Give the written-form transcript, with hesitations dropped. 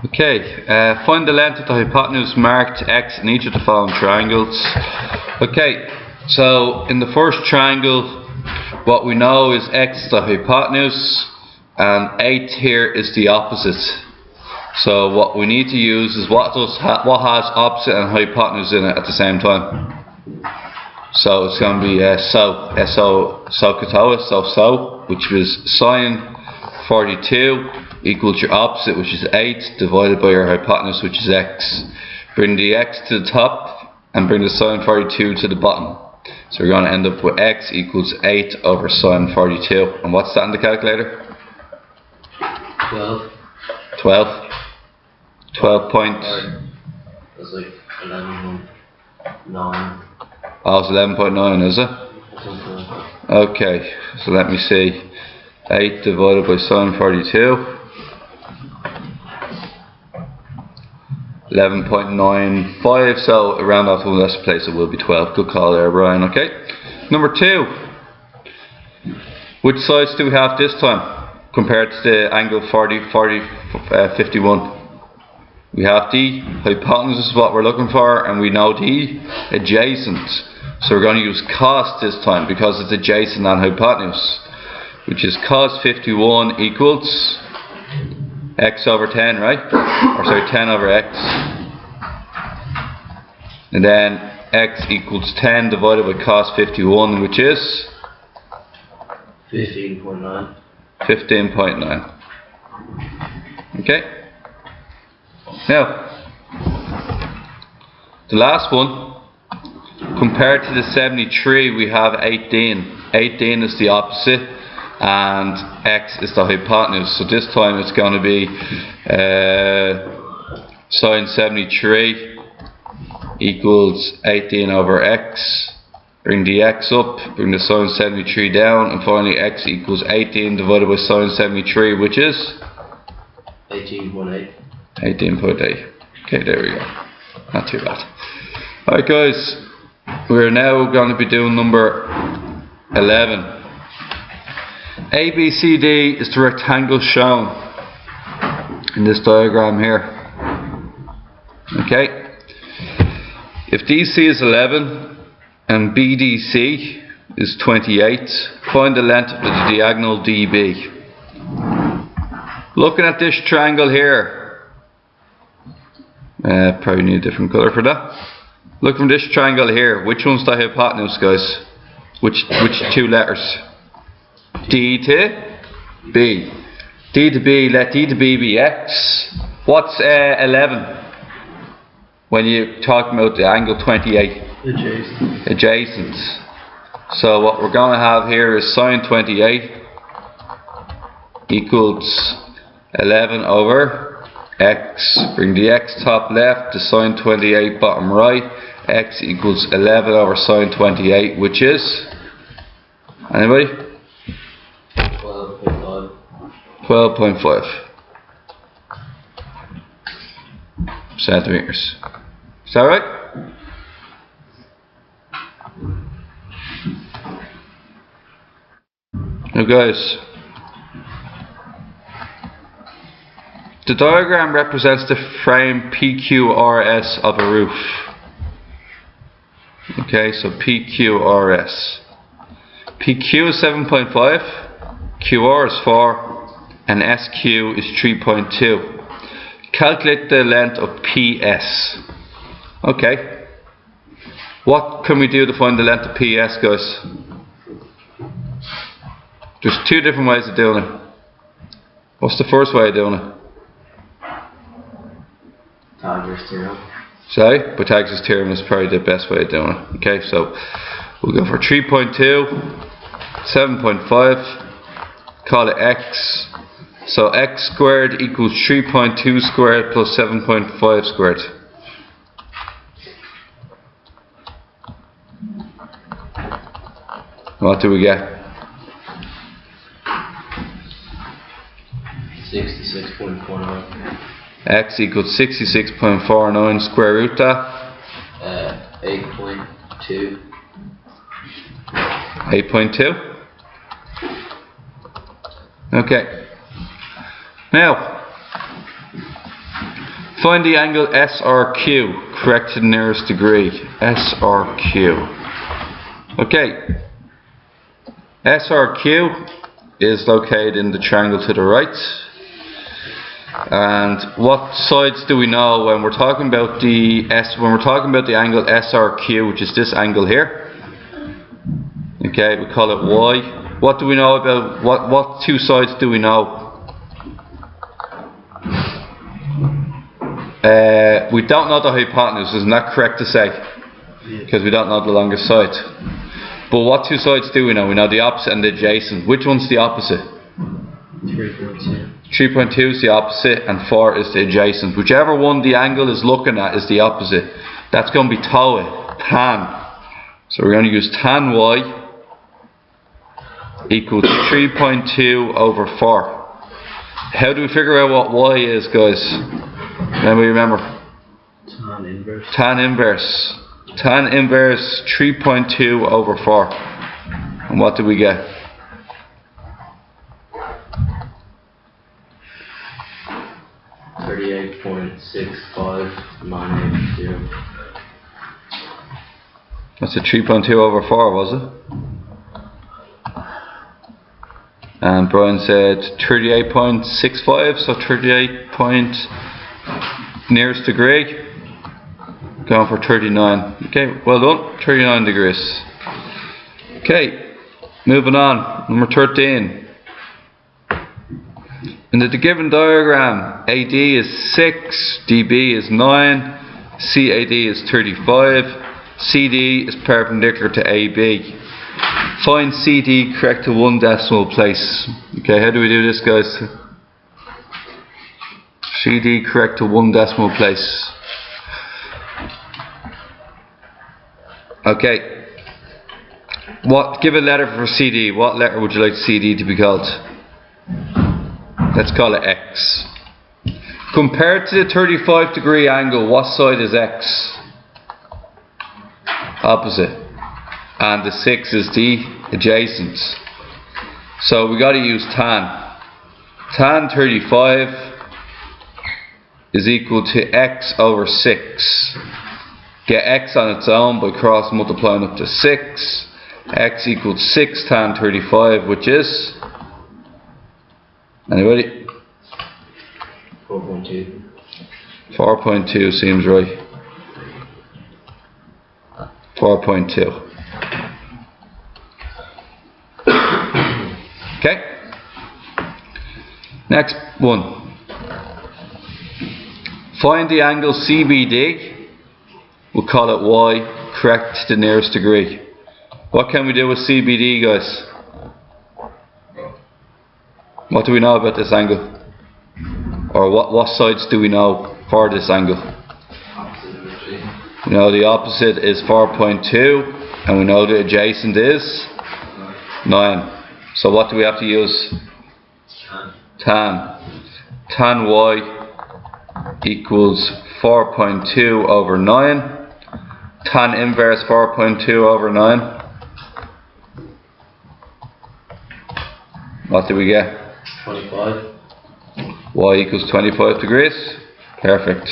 Okay, find the length of the hypotenuse marked x in each of the following triangles. Okay, so in the first triangle, what we know is x is the hypotenuse and 8 here is the opposite. So what we need to use is what has opposite and hypotenuse in it at the same time. So it's going to be so, which is sine 42 equals your opposite, which is 8, divided by your hypotenuse, which is x. Bring the x to the top and bring the sine 42 to the bottom. So we're going to end up with x equals 8 over sine 42. And what's that in the calculator? 12. 12. 12 points. That's like 11.9. Oh, it's 11.9, is it? Okay, so let me see. 8 divided by sine 42. 11.95, so around off to the last place it will be 12. Good call there, Brian. Okay. Number 2. Which sides do we have this time compared to the angle 51? We have the hypotenuse is what we're looking for, and we know the adjacent. So we're going to use cos this time because it's adjacent and hypotenuse, which is cos 51 equals x over 10, right? Or sorry, 10 over x. And then x equals 10 divided by cos 51, which is 15.9. 15.9. Okay. Now, the last one, compared to the 73, we have 18. 18 is the opposite, and x is the hypotenuse. So this time it's going to be sine 73 equals 18 over x. Bring the x up, bring the sine 73 down, and finally x equals 18 divided by sine 73, which is 18.8. 18.8. Okay, there we go. Not too bad. Alright guys, we're now going to be doing number 11. ABCD is the rectangle shown in this diagram here. Okay. If DC is 11 and BDC is 28, find the length of the diagonal DB. Looking at this triangle here, probably need a different colour for that. Look from this triangle here, which one's the hypotenuse, guys? Which two letters? D to B. D to B, let D to B be x. What's 11? When you're talking about the angle 28? Adjacent. Adjacent. So what we're going to have here is sine 28 equals 11 over x. Bring the x top left to sine 28 bottom right. X equals 11 over sine 28, which is, anybody? 12.5. 12.5 centimeters. Is that right? Now guys, the diagram represents the frame PQRS of a roof. Okay, so PQRS. PQ is 7.5, QR is 4, and SQ is 3.2. Calculate the length of PS. Okay. What can we do to find the length of PS, guys? There's two different ways of doing it. What's the first way of doing it? Pythagoras theorem. Sorry? Pythagoras theorem is probably the best way of doing it. Okay, so we'll go for 3.2, 7.5, call it x. So x squared equals 3.2 squared plus 7.5 squared. What do we get? 66.49. X equals 66.49, square root that? 8.2. 8.2? Okay. Now, Find the angle SRQ, correct to the nearest degree. SRQ. Okay. SRQ is located in the triangle to the right. And what sides do we know when we're talking about the angle SRQ, which is this angle here? Okay, we call it Y. What do we know about what two sides do we know? We don't know the hypotenuse, isn't that correct to say? Because we don't know the longest side. But what two sides do we know? We know the opposite and the adjacent. Which one's the opposite? 3.2. 3.2 is the opposite and 4 is the adjacent. Whichever one the angle is looking at is the opposite. That's going to be tan. So we're going to use tan Y equals 3.2 over 4. How do we figure out what Y is, guys? Remember? Tan inverse. Tan inverse. Tan inverse 3.2 over 4. And what do we get? $38.65980. That's a 3.2 over 4, was it? And Brian said 38.65, so 38 point nearest degree. Going for 39. Okay, well done. 39 degrees. Okay, moving on. Number 13. In the given diagram, AD is 6, DB is 9, CAD is 35, CD is perpendicular to AB. Find CD correct to one decimal place. Okay, how do we do this, guys? CD correct to one decimal place. Okay. Give a letter for CD. What letter would you like CD to be called? Let's call it X. Compared to the 35 degree angle, what side is X? Opposite. And the 6 is the adjacent. So we got to use tan. Tan 35 is equal to X over 6. Get X on its own by cross multiplying up to 6. X equals 6 tan 35, which is... Anybody? 4.2. 4.2 seems right. 4.2. Okay. Next one. Find the angle CBD. We'll call it Y, correct to the nearest degree. What can we do with CBD, guys? What do we know about this angle? Or what sides do we know for this angle? We know the opposite is 4.2 and we know the adjacent is 9. So what do we have to use? Tan. Tan Y equals 4.2 over 9. Tan inverse 4.2 over 9. What do we get? 25. Y equals 25 degrees. Perfect.